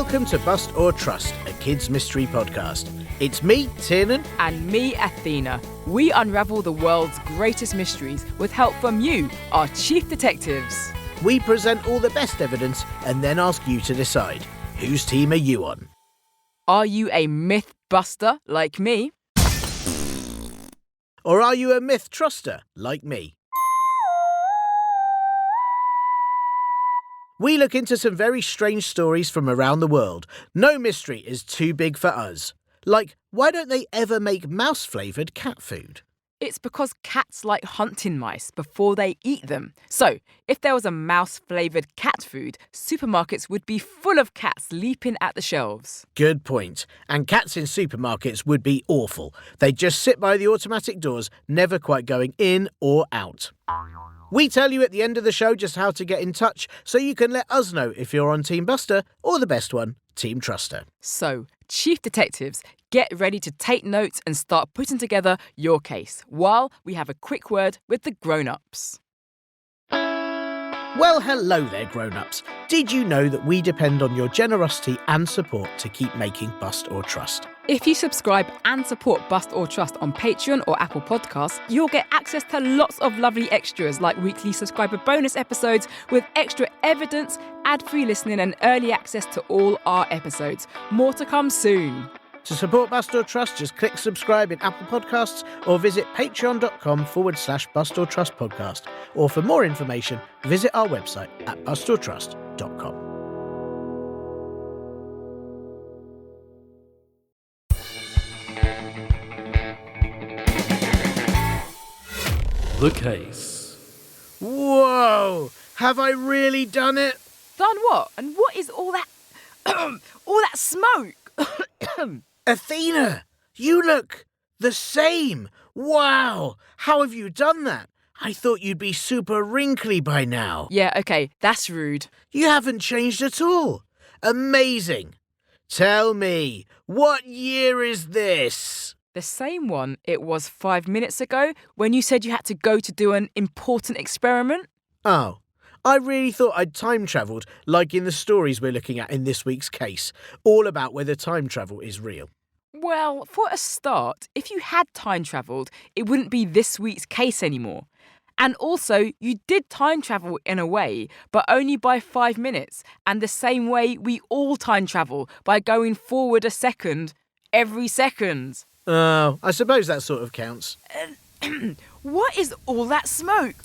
Welcome to Bust or Trust, a kids' mystery podcast. It's me, Tiernan. And me, Athena. We unravel the world's greatest mysteries with help from you, our chief detectives. We present all the best evidence and then ask you to decide. Whose team are you on? Are you a myth buster like me? Or are you a myth truster like me? We look into some very strange stories from around the world. No mystery is too big for us. Like, why don't they ever make mouse-flavoured cat food? It's because cats like hunting mice before they eat them. So, if there was a mouse-flavoured cat food, supermarkets would be full of cats leaping at the shelves. Good point. And cats in supermarkets would be awful. They'd just sit by the automatic doors, never quite going in or out. We tell you at the end of the show just how to get in touch, so you can let us know if you're on Team Buster or the best one, Team Truster. So, chief detectives, get ready to take notes and start putting together your case, while we have a quick word with the grown-ups. Well, hello there, grown-ups. Did you know that we depend on your generosity and support to keep making Bust or Trust? If you subscribe and support Bust or Trust on Patreon or Apple Podcasts, you'll get access to lots of lovely extras like weekly subscriber bonus episodes with extra evidence, ad-free listening and early access to all our episodes. More to come soon. To support Bust or Trust, just click subscribe in Apple Podcasts or visit patreon.com/Bust or Trust podcast. Or for more information, visit our website at bustortrust.com. The case. Whoa! Have I really done it? Done what? And what is all that... all that smoke? Athena, you look the same. Wow! How have you done that? I thought you'd be super wrinkly by now. Yeah, okay, that's rude. You haven't changed at all. Amazing. Tell me, what year is this? The same one it was 5 minutes ago when you said you had to go to do an important experiment? Oh, I really thought I'd time travelled, like in the stories we're looking at in this week's case, all about whether time travel is real. Well, for a start, if you had time travelled, it wouldn't be this week's case anymore. And also, you did time travel in a way, but only by 5 minutes, and the same way we all time travel, by going forward a second every second. Oh, I suppose that sort of counts. What is all that smoke?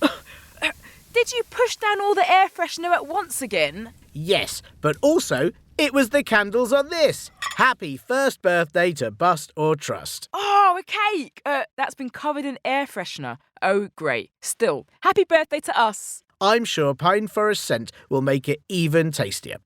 Did you push down all the air freshener at once again? Yes, but also, it was the candles on this. Happy first birthday to Bust or Trust. Oh, a cake! That's been covered in air freshener. Oh, great. Still, happy birthday to us. I'm sure pine forest scent will make it even tastier.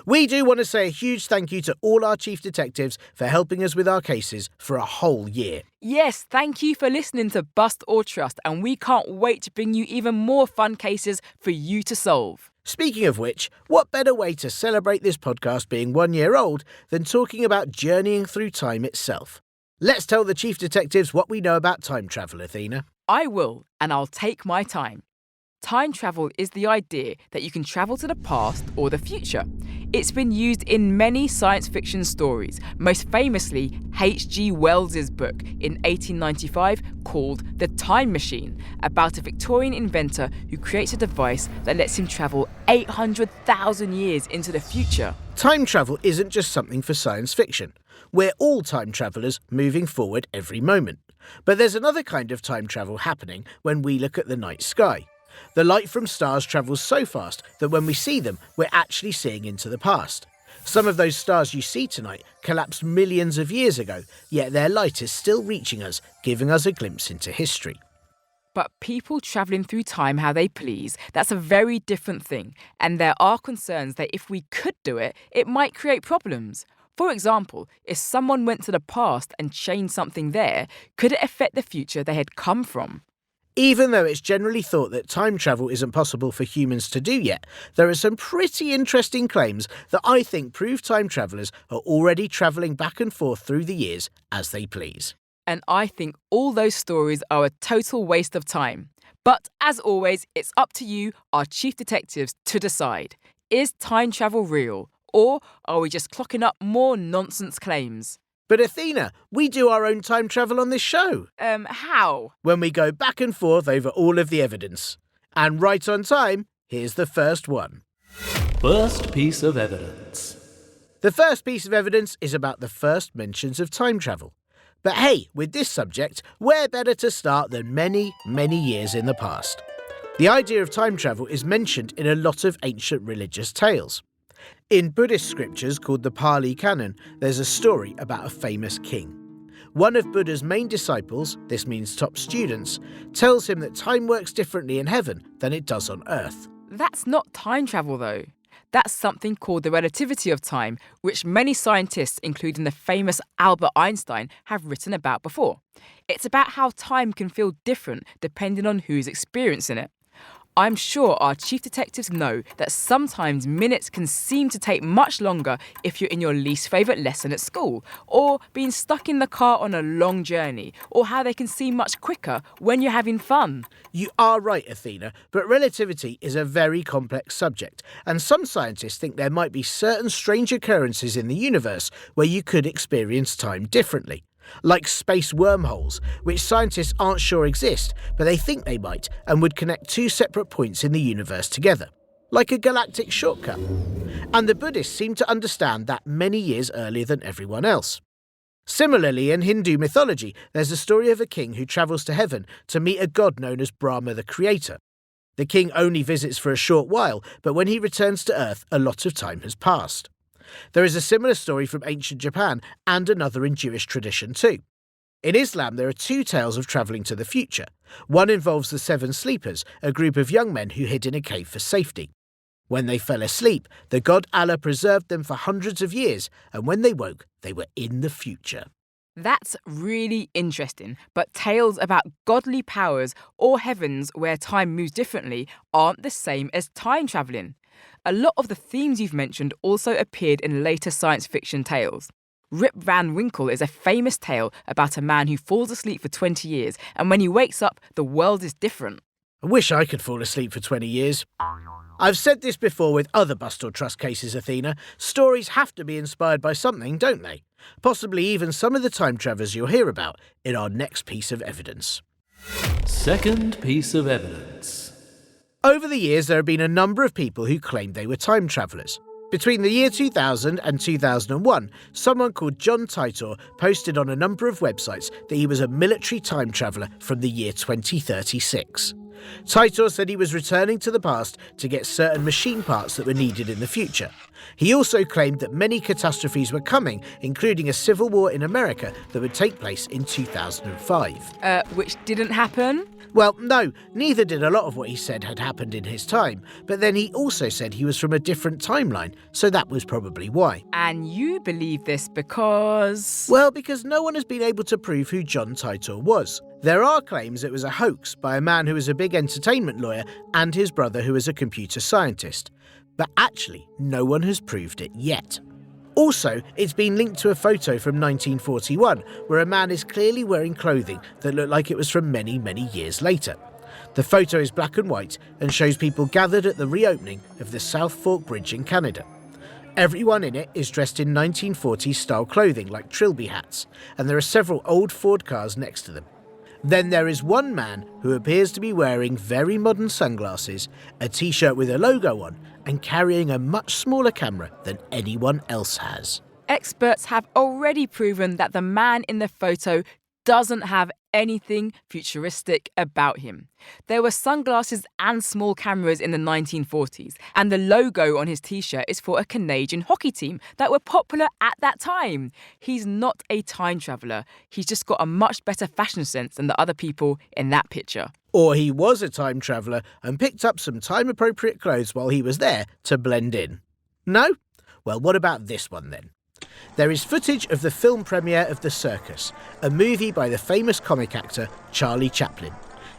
We do want to say a huge thank you to all our chief detectives for helping us with our cases for a whole year. Yes, thank you for listening to Bust or Trust, and we can't wait to bring you even more fun cases for you to solve. Speaking of which, what better way to celebrate this podcast being 1 year old than talking about journeying through time itself? Let's tell the chief detectives what we know about time travel, Athena. I will, and I'll take my time. Time travel is the idea that you can travel to the past or the future. It's been used in many science fiction stories, most famously H.G. Wells's book in 1895 called The Time Machine, about a Victorian inventor who creates a device that lets him travel 800,000 years into the future. Time travel isn't just something for science fiction. We're all time travellers moving forward every moment. But there's another kind of time travel happening when we look at the night sky. The light from stars travels so fast that when we see them, we're actually seeing into the past. Some of those stars you see tonight collapsed millions of years ago, yet their light is still reaching us, giving us a glimpse into history. But people travelling through time how they please, that's a very different thing. And there are concerns that if we could do it, it might create problems. For example, if someone went to the past and changed something there, could it affect the future they had come from? Even though it's generally thought that time travel isn't possible for humans to do yet, there are some pretty interesting claims that I think prove time travellers are already travelling back and forth through the years as they please. And I think all those stories are a total waste of time. But as always, it's up to you, our chief detectives, to decide. Is time travel real? Or are we just clocking up more nonsense claims? But Athena, we do our own time travel on this show. How? When we go back and forth over all of the evidence. And right on time, here's the first one. First piece of evidence. The first piece of evidence is about the first mentions of time travel. But hey, with this subject, where better to start than many, many years in the past? The idea of time travel is mentioned in a lot of ancient religious tales. In Buddhist scriptures called the Pali Canon, there's a story about a famous king. One of Buddha's main disciples, this means top students, tells him that time works differently in heaven than it does on earth. That's not time travel, though. That's something called the relativity of time, which many scientists, including the famous Albert Einstein, have written about before. It's about how time can feel different depending on who's experiencing it. I'm sure our chief detectives know that sometimes minutes can seem to take much longer if you're in your least favourite lesson at school, or being stuck in the car on a long journey, or how they can seem much quicker when you're having fun. You are right, Athena, but relativity is a very complex subject, and some scientists think there might be certain strange occurrences in the universe where you could experience time differently. Like space wormholes, which scientists aren't sure exist, but they think they might and would connect two separate points in the universe together, like a galactic shortcut. And the Buddhists seem to understand that many years earlier than everyone else. Similarly, in Hindu mythology, there's a story of a king who travels to heaven to meet a god known as Brahma the Creator. The king only visits for a short while, but when he returns to Earth, a lot of time has passed. There is a similar story from ancient Japan and another in Jewish tradition too. In Islam, there are two tales of travelling to the future. One involves the Seven Sleepers, a group of young men who hid in a cave for safety. When they fell asleep, the god Allah preserved them for hundreds of years, and when they woke, they were in the future. That's really interesting, but tales about godly powers or heavens where time moves differently aren't the same as time travelling. A lot of the themes you've mentioned also appeared in later science fiction tales. Rip Van Winkle is a famous tale about a man who falls asleep for 20 years, and when he wakes up, the world is different. I wish I could fall asleep for 20 years. I've said this before with other bust or trust cases, Athena. Stories have to be inspired by something, don't they? Possibly even some of the time travellers you'll hear about in our next piece of evidence. Second piece of evidence. Over the years, there have been a number of people who claimed they were time travellers. Between the year 2000 and 2001, someone called John Titor posted on a number of websites that he was a military time traveller from the year 2036. Titor said he was returning to the past to get certain machine parts that were needed in the future. He also claimed that many catastrophes were coming, including a civil war in America that would take place in 2005. Which didn't happen? Well, no, neither did a lot of what he said had happened in his time, but then he also said he was from a different timeline, so that was probably why. And you believe this because... Well, because no one has been able to prove who John Titor was. There are claims it was a hoax by a man who was a big entertainment lawyer and his brother who was a computer scientist. But actually, no one has proved it yet. Also, it's been linked to a photo from 1941 where a man is clearly wearing clothing that look like it was from many, many years later. The photo is black and white and shows people gathered at the reopening of the South Fork Bridge in Canada. Everyone in it is dressed in 1940s style clothing like trilby hats, and there are several old Ford cars next to them. Then there is one man who appears to be wearing very modern sunglasses, a t-shirt with a logo on, and carrying a much smaller camera than anyone else has. Experts have already proven that the man in the photo doesn't have anything futuristic about him. There were sunglasses and small cameras in the 1940s, and the logo on his t-shirt is for a Canadian hockey team that were popular at that time. He's not a time traveller. He's just got a much better fashion sense than the other people in that picture. Or he was a time traveller and picked up some time-appropriate clothes while he was there to blend in. No? Well, what about this one then? There is footage of the film premiere of The Circus, a movie by the famous comic actor Charlie Chaplin.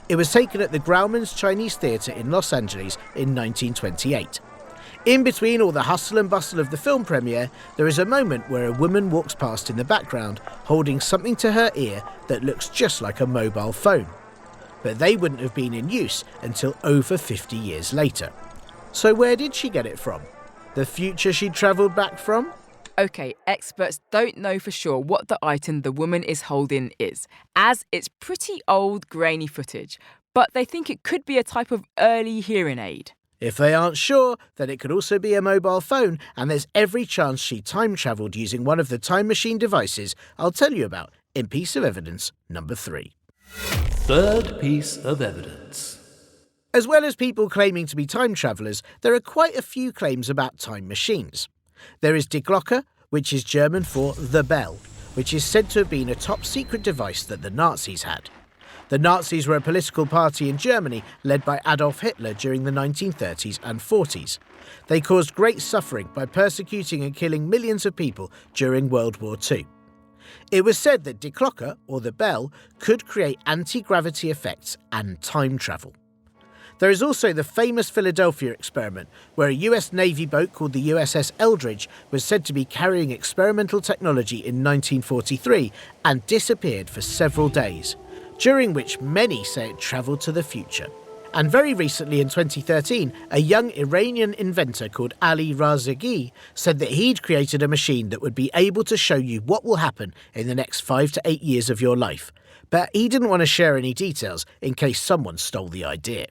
It was taken at the Grauman's Chinese Theatre in Los Angeles in 1928. In between all the hustle and bustle of the film premiere, there is a moment where a woman walks past in the background holding something to her ear that looks just like a mobile phone. But they wouldn't have been in use until over 50 years later. So where did she get it from? The future she travelled back from? Okay, experts don't know for sure what the item the woman is holding is, as it's pretty old, grainy footage, but they think it could be a type of early hearing aid. If they aren't sure, then it could also be a mobile phone, and there's every chance she time travelled using one of the time machine devices I'll tell you about in piece of evidence number 3. Third piece of evidence. As well as people claiming to be time travellers, there are quite a few claims about time machines. There is Die Glocke, which is German for the bell, which is said to have been a top-secret device that the Nazis had. The Nazis were a political party in Germany led by Adolf Hitler during the 1930s and 40s. They caused great suffering by persecuting and killing millions of people during World War II. It was said that Die Glocke, or the bell, could create anti-gravity effects and time travel. There is also the famous Philadelphia experiment, where a US Navy boat called the USS Eldridge was said to be carrying experimental technology in 1943 and disappeared for several days, during which many say it travelled to the future. And very recently in 2013, a young Iranian inventor called Ali Razagi said that he'd created a machine that would be able to show you what will happen in the next 5 to 8 years of your life. But he didn't want to share any details in case someone stole the idea.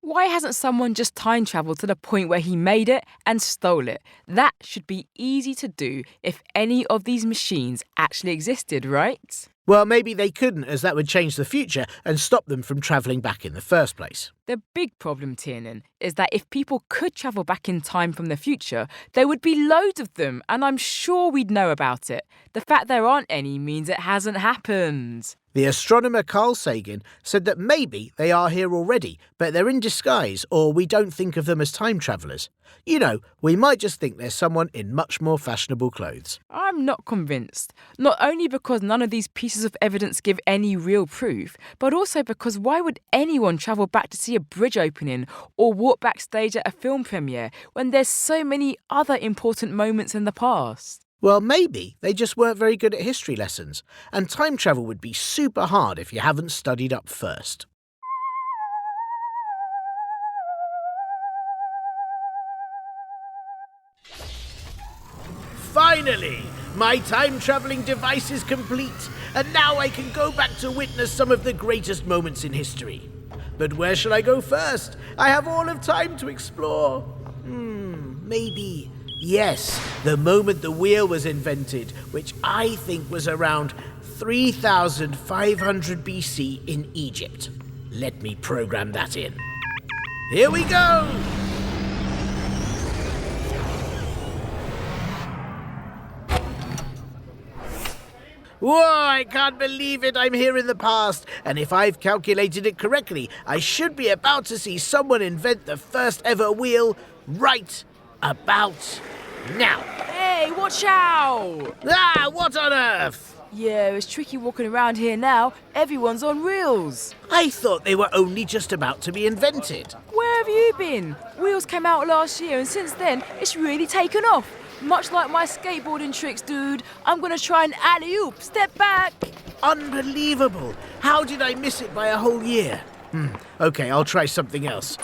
Why hasn't someone just time travelled to the point where he made it and stole it? That should be easy to do if any of these machines actually existed, right? Well, maybe they couldn't, as that would change the future and stop them from travelling back in the first place. The big problem, Tiernan, is that if people could travel back in time from the future, there would be loads of them, and I'm sure we'd know about it. The fact there aren't any means it hasn't happened. The astronomer Carl Sagan said that maybe they are here already, but they're in disguise, or we don't think of them as time travellers. You know, we might just think there's someone in much more fashionable clothes. I'm not convinced. Not only because none of these pieces of evidence give any real proof, but also because why would anyone travel back to see a bridge opening or walk backstage at a film premiere when there's so many other important moments in the past? Well, maybe they just weren't very good at history lessons, and time travel would be super hard if you haven't studied up first. Finally! My time-travelling device is complete, and now I can go back to witness some of the greatest moments in history. But where shall I go first? I have all of time to explore. Maybe... Yes, the moment the wheel was invented, which I think was around 3,500 BC in Egypt. Let me program that in. Here we go! Whoa, I can't believe it, I'm here in the past, and if I've calculated it correctly, I should be about to see someone invent the first ever wheel right about now. Hey, watch out! Ah, what on earth? Yeah, it's tricky walking around here now. Everyone's on reels. I thought they were only just about to be invented. Where have you been? Wheels came out last year and since then it's really taken off. Much like my skateboarding tricks, dude. I'm gonna try an alley-oop. Step back. Unbelievable. How did I miss it by a whole year? Okay, I'll try something else.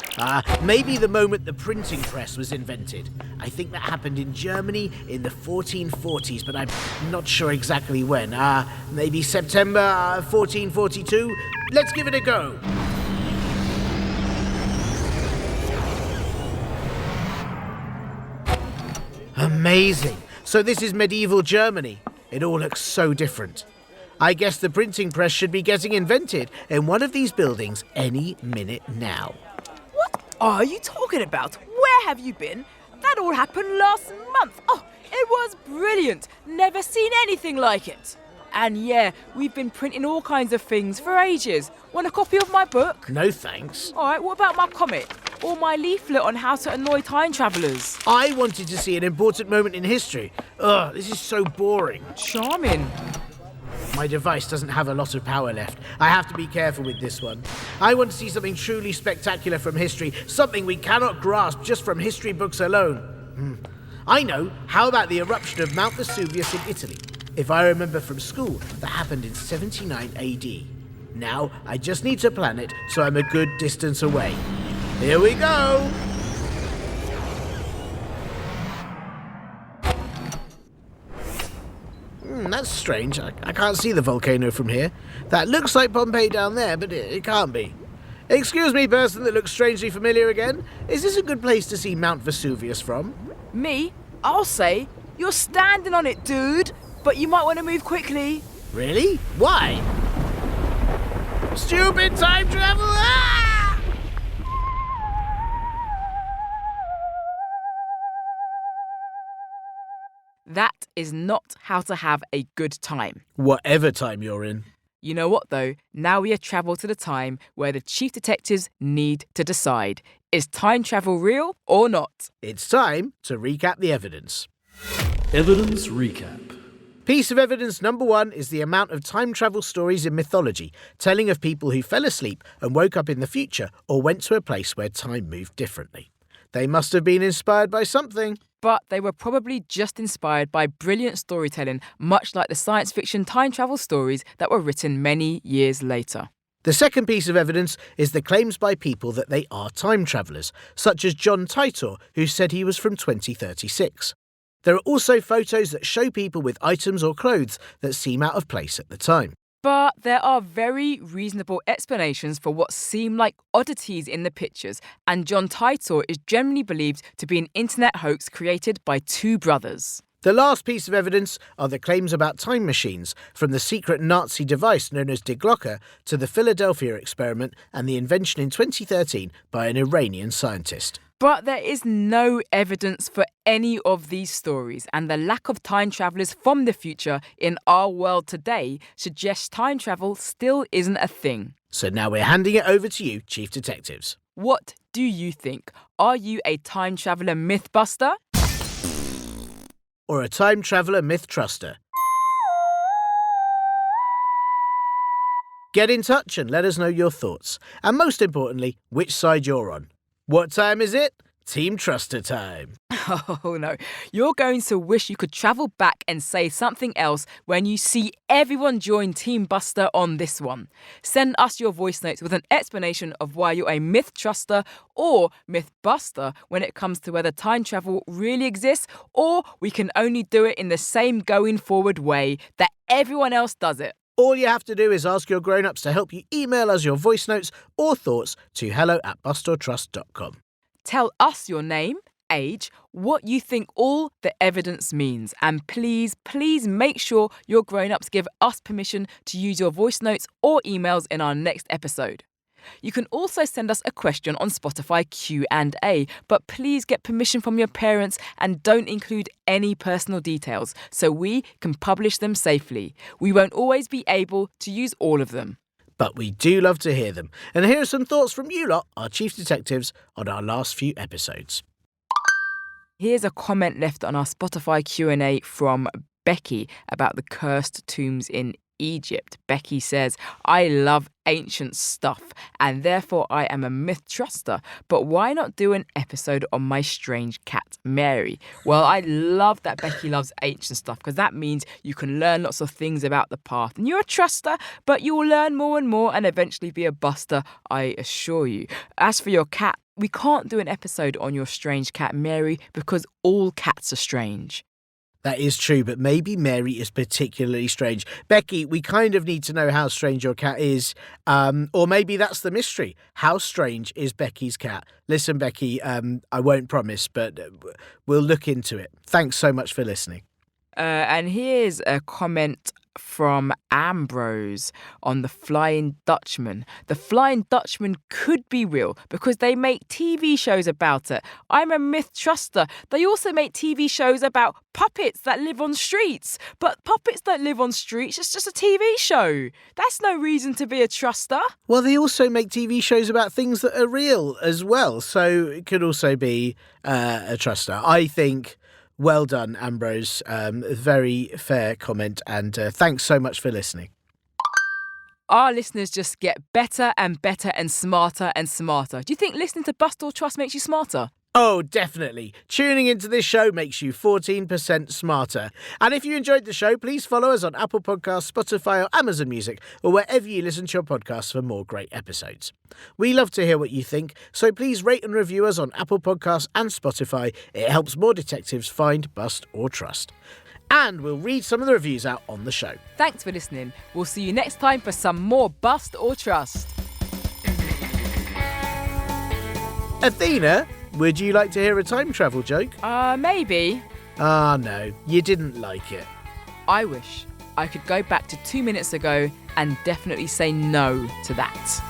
Maybe the moment the printing press was invented. I think that happened in Germany in the 1440s, but I'm not sure exactly when. Maybe September 1442? Let's give it a go. Amazing. So this is medieval Germany. It all looks so different. I guess the printing press should be getting invented in one of these buildings any minute now. What are you talking about? Where have you been? That all happened last month. Oh, it was brilliant. Never seen anything like it. And yeah, we've been printing all kinds of things for ages. Want a copy of my book? No thanks. All right, what about my comic? Or my leaflet on how to annoy time travellers? I wanted to see an important moment in history. Ugh, this is so boring. Charming. My device doesn't have a lot of power left. I have to be careful with this one. I want to see something truly spectacular from history, something we cannot grasp just from history books alone. I know. How about the eruption of Mount Vesuvius in Italy? If I remember from school, that happened in 79 AD. Now, I just need to plan it so I'm a good distance away. Here we go! that's strange. I can't see the volcano from here. That looks like Pompeii down there, but it can't be. Excuse me, person that looks strangely familiar again. Is this a good place to see Mount Vesuvius from? Me? I'll say, you're standing on it, dude. But you might want to move quickly. Really? Why? Stupid time travel! Ah! That is not how to have a good time. Whatever time you're in. You know what, though? Now we have travelled to the time where the chief detectives need to decide. Is time travel real or not? It's time to recap the evidence. Evidence recap. Piece of evidence number 1 is the amount of time travel stories in mythology, telling of people who fell asleep and woke up in the future or went to a place where time moved differently. They must have been inspired by something. But they were probably just inspired by brilliant storytelling, much like the science fiction time travel stories that were written many years later. The second piece of evidence is the claims by people that they are time travellers, such as John Titor, who said he was from 2036. There are also photos that show people with items or clothes that seem out of place at the time. But there are very reasonable explanations for what seem like oddities in the pictures, and John Titor is generally believed to be an internet hoax created by two brothers. The last piece of evidence are the claims about time machines, from the secret Nazi device known as Die Glocke to the Philadelphia experiment and the invention in 2013 by an Iranian scientist. But there is no evidence for any of these stories, and the lack of time travellers from the future in our world today suggests time travel still isn't a thing. So now we're handing it over to you, Chief Detectives. What do you think? Are you a time traveller mythbuster? Or a time traveller myth truster? Get in touch and let us know your thoughts. And most importantly, which side you're on. What time is it? Team Truster time. Oh no, you're going to wish you could travel back and say something else when you see everyone join Team Buster on this one. Send us your voice notes with an explanation of why you're a myth truster or myth buster when it comes to whether time travel really exists, or we can only do it in the same going forward way that everyone else does it. All you have to do is ask your grown-ups to help you email us your voice notes or thoughts to hello@bustortrust.com. Tell us your name, age, what you think all the evidence means, and please make sure your grown-ups give us permission to use your voice notes or emails in our next episode. You can also send us a question on Spotify Q&A, but please get permission from your parents and don't include any personal details so we can publish them safely. We won't always be able to use all of them. But we do love to hear them. And here are some thoughts from you lot, our Chief Detectives, on our last few episodes. Here's a comment left on our Spotify Q&A from Becky about the cursed tombs in Egypt. Becky says, I love ancient stuff and therefore I am a myth truster, but why not do an episode on my strange cat, Mary? Well, I love that Becky loves ancient stuff because that means you can learn lots of things about the past. And you're a truster, but you will learn more and more and eventually be a buster, I assure you. As for your cat, we can't do an episode on your strange cat, Mary, because all cats are strange. That is true, but maybe Mary is particularly strange. Becky, we kind of need to know how strange your cat is. Or maybe that's the mystery. How strange is Becky's cat? Listen, Becky, I won't promise, but we'll look into it. Thanks so much for listening. And here's a comment from Ambrose on the Flying Dutchman. The Flying Dutchman could be real because they make TV shows about it. I'm a myth truster. They also make TV shows about puppets that live on streets. But puppets don't live on streets. It's just a TV show. That's no reason to be a truster. Well, they also make TV shows about things that are real as well. So it could also be a truster. I think... Well done, Ambrose. Very fair comment, and thanks so much for listening. Our listeners just get better and better and smarter and smarter. Do you think listening to Bust or Trust makes you smarter? Oh, definitely. Tuning into this show makes you 14% smarter. And if you enjoyed the show, please follow us on Apple Podcasts, Spotify or Amazon Music, or wherever you listen to your podcasts for more great episodes. We love to hear what you think, so please rate and review us on Apple Podcasts and Spotify. It helps more detectives find, bust or trust. And we'll read some of the reviews out on the show. Thanks for listening. We'll see you next time for some more Bust or Trust. Athena, would you like to hear a time travel joke? Maybe. No, you didn't like it. I wish I could go back to 2 minutes ago and definitely say no to that.